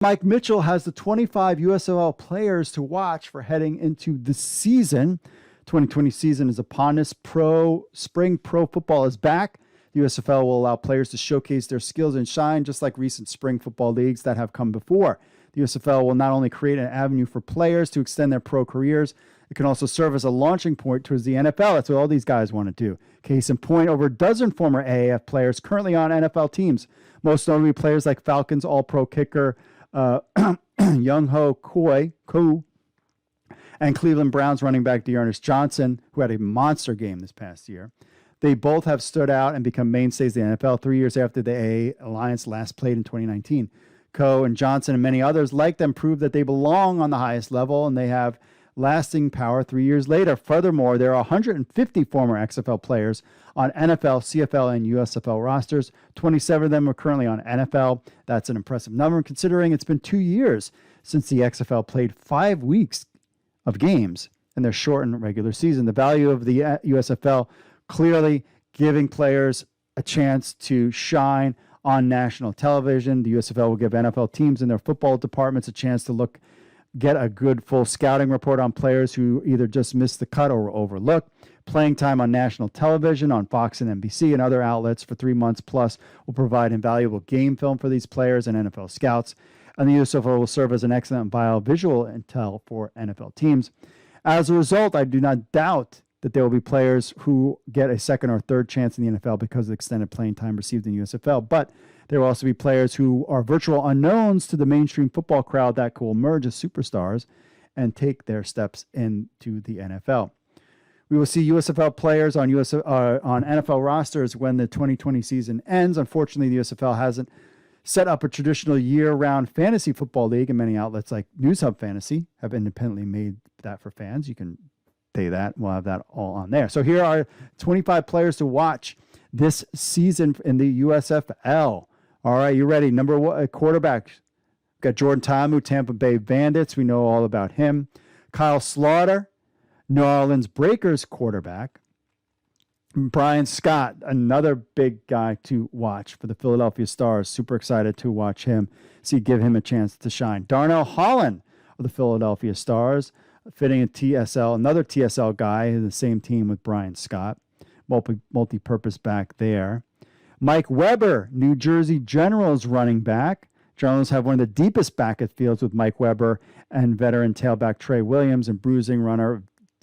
Mike Mitchell has the 25 USFL players to watch for heading into the season. 2020 season is upon us. Spring pro football is back. The USFL will allow players to showcase their skills and shine, just like recent spring football leagues that have come before. The USFL will not only create an avenue for players to extend their pro careers, it can also serve as a launching point towards the NFL. That's what all these guys want to do. Case in point, over a dozen former AAF players currently on NFL teams, most notably players like Falcons All-Pro kicker Younghoe Koo, and Cleveland Browns running back Dearness Johnson, who had a monster game this past year. They both have stood out and become mainstays in the NFL 3 years after the AA Alliance last played in 2019. Koo and Johnson and many others like them prove that they belong on the highest level, and they have lasting power 3 years later. Furthermore, there are 150 former XFL players on NFL, CFL, and USFL rosters. 27 of them are currently on NFL. That's an impressive number, considering it's been 2 years since the XFL played 5 weeks of games in their shortened regular season. The value of the USFL clearly giving players a chance to shine on national television. The USFL will give NFL teams and their football departments a chance to get a good full scouting report on players who either just missed the cut or were overlooked. Playing time on national television on Fox and NBC and other outlets for 3 months plus will provide invaluable game film for these players and NFL scouts. And the USFL will serve as an excellent visual intel for NFL teams. As a result, I do not doubt that there will be players who get a second or third chance in the NFL because of the extended playing time received in USFL. But there will also be players who are virtual unknowns to the mainstream football crowd that will emerge as superstars and take their steps into the NFL. We will see USFL players on NFL rosters when the 2020 season ends. Unfortunately, the USFL hasn't set up a traditional year-round fantasy football league, and many outlets like Newsom Fantasy have independently made that for fans. You can pay that. We'll have that all on there. So here are 25 players to watch this season in the USFL. All right, you ready? Number one, quarterback. We've got Jordan Ta'amu, Tampa Bay Bandits. We know all about him. Kyle Slaughter, New Orleans Breakers quarterback. Brian Scott, another big guy to watch for the Philadelphia Stars. Super excited to watch him. Give him a chance to shine. Darnell Holland of the Philadelphia Stars, fitting a TSL, another TSL guy in the same team with Brian Scott, multi-purpose back there. Mike Weber, New Jersey Generals running back. Generals have one of the deepest backfields with Mike Weber and veteran tailback Trey Williams and bruising runner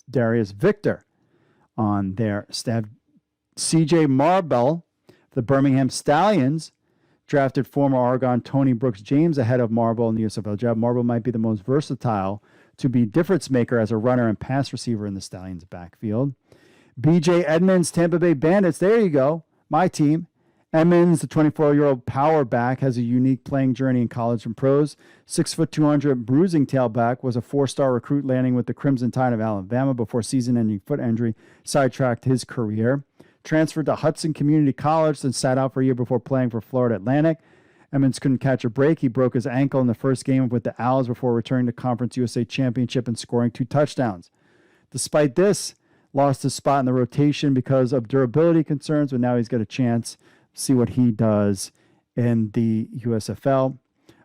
Darius Victor on their staff. CJ Marbell, the Birmingham Stallions, drafted former Oregon Tony Brooks James ahead of Marbell in the USFL job. Marbell might be the most versatile to be difference maker as a runner and pass receiver in the Stallions backfield. BJ Edmonds, Tampa Bay Bandits. There you go. My team. Edmonds, the 24-year-old power back, has a unique playing journey in college and pros. 6', 200 bruising tailback, was a 4-star recruit landing with the Crimson Tide of Alabama before season-ending foot injury sidetracked his career. Transferred to Hudson Community College, then sat out for a year before playing for Florida Atlantic. Edmonds couldn't catch a break. He broke his ankle in the first game with the Owls before returning to Conference USA Championship and scoring 2 touchdowns. Despite this, lost his spot in the rotation because of durability concerns, but now he's got a chance. See what he does in the USFL.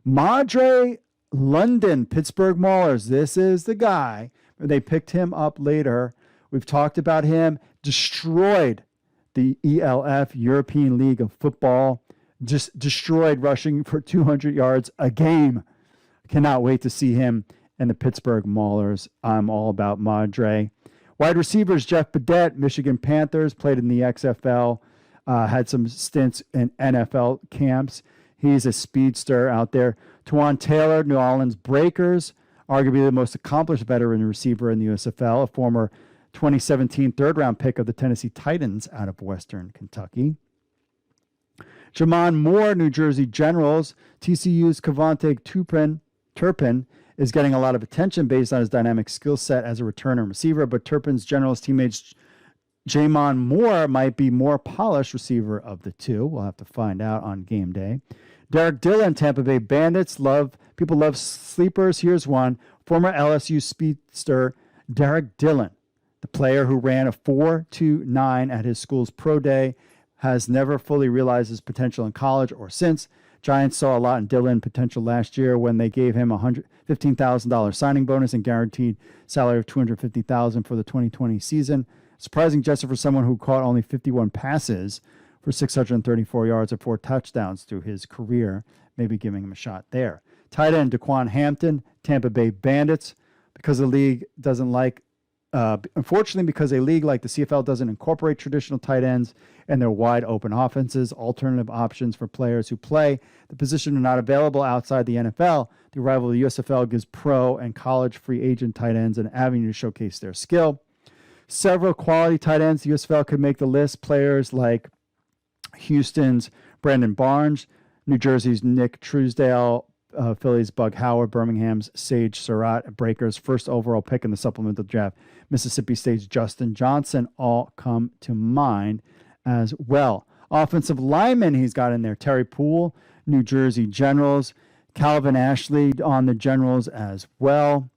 Madre London, Pittsburgh Maulers. This is the guy. They picked him up later. We've talked about him. Destroyed the ELF, European League of Football. Just destroyed, rushing for 200 yards a game. Cannot wait to see him in the Pittsburgh Maulers. I'm all about Madre. Wide receivers, Jeff Badette, Michigan Panthers, played in the XFL. Had some stints in NFL camps. He's a speedster out there. Twan Taylor, New Orleans Breakers, arguably the most accomplished veteran receiver in the USFL, a former 2017 third-round pick of the Tennessee Titans out of Western Kentucky. Jmon Moore, New Jersey Generals. TCU's Kevonte Turpin is getting a lot of attention based on his dynamic skill set as a returner and receiver, but Turpin's Generals teammates Jmon Moore might be more polished receiver of the two. We'll have to find out on game day. Derek Dillon, Tampa Bay Bandits. People love sleepers. Here's one. Former LSU speedster Derek Dillon, the player who ran a 4.29 at his school's pro day, has never fully realized his potential in college or since. Giants saw a lot in Dillon potential last year when they gave him a $15,000 signing bonus and guaranteed salary of $250,000 for the 2020 season. Surprising gesture for someone who caught only 51 passes for 634 yards and 4 touchdowns through his career. Maybe giving him a shot there. Tight end Daquan Hampton, Tampa Bay Bandits, because the league doesn't like. Unfortunately, because a league like the CFL doesn't incorporate traditional tight ends and their wide open offenses, alternative options for players who play the position are not available outside the NFL. The arrival of the USFL gives pro and college free agent tight ends an avenue to showcase their skill. Several quality tight ends, the USFL could make the list. Players like Houston's Brandon Barnes, New Jersey's Nick Truesdale, Philly's Bug Howard, Birmingham's Sage Surratt, Breakers' first overall pick in the supplemental draft, Mississippi State's Justin Johnson, all come to mind as well. Offensive linemen he's got in there, Terry Poole, New Jersey Generals, Calvin Ashley on the Generals as well.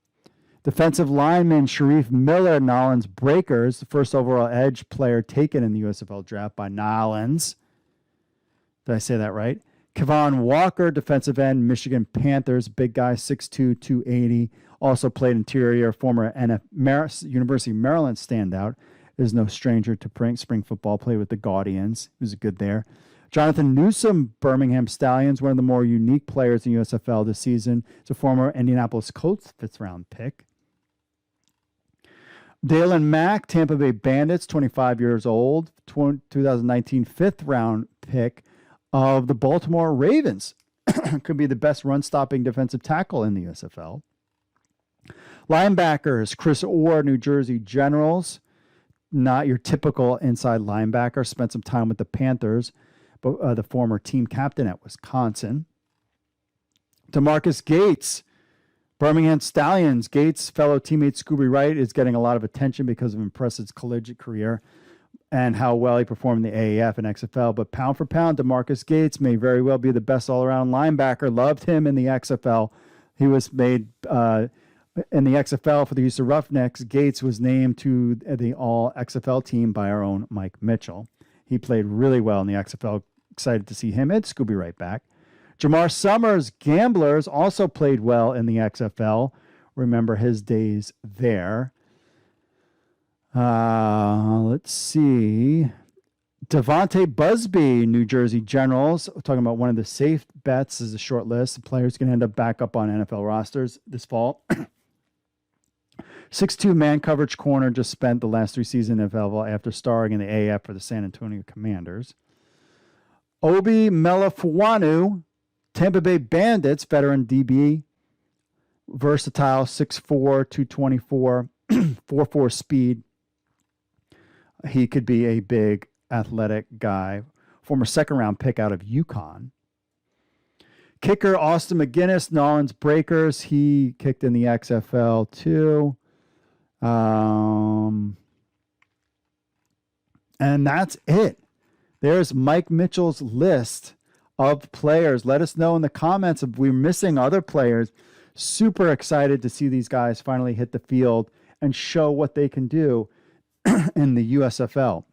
Defensive lineman Sharif Miller, Nolans Breakers, the first overall edge player taken in the USFL draft by Nolans. Did I say that right? Kevon Walker, defensive end, Michigan Panthers, big guy, 6'2", 280. Also played interior, former University of Maryland standout. Is no stranger to spring football, played with the Gaudians. He was good there. Jonathan Newsom, Birmingham Stallions, one of the more unique players in USFL this season. He's a former Indianapolis Colts 5th-round pick. Dalen Mack, Tampa Bay Bandits, 25 years old, 2019 5th-round pick of the Baltimore Ravens. Could be the best run-stopping defensive tackle in the USFL. Linebackers, Chris Orr, New Jersey Generals. Not your typical inside linebacker. Spent some time with the Panthers, but the former team captain at Wisconsin. Demarcus Gates, Birmingham Stallions. Gates' fellow teammate Scooby Wright is getting a lot of attention because of impressive collegiate career and how well he performed in the AAF and XFL. But pound for pound, Demarcus Gates may very well be the best all-around linebacker. Loved him in the XFL. He was made in the XFL for the Houston Roughnecks. Gates was named to the all-XFL team by our own Mike Mitchell. He played really well in the XFL. Excited to see him and Scooby right back. Jamar Summers, Gamblers, also played well in the XFL. Remember his days there. Let's see. Devonta Busby, New Jersey Generals. We're talking about one of the safe bets as a short list. The players can end up back up on NFL rosters this fall. 6'2" man coverage corner, just spent the last 3 seasons in NFL after starring in the AF for the San Antonio Commanders. Obi Melifuanu, Tampa Bay Bandits, veteran DB. Versatile, 6'4", 224, 4.4 speed. He could be a big athletic guy. Former 2nd-round pick out of UConn. Kicker Austin McGinnis, Nolans Breakers. He kicked in the XFL too. And that's it. There's Mike Mitchell's list of players. Let us know in the comments if we're missing other players. Super excited to see these guys finally hit the field and show what they can do in the USFL.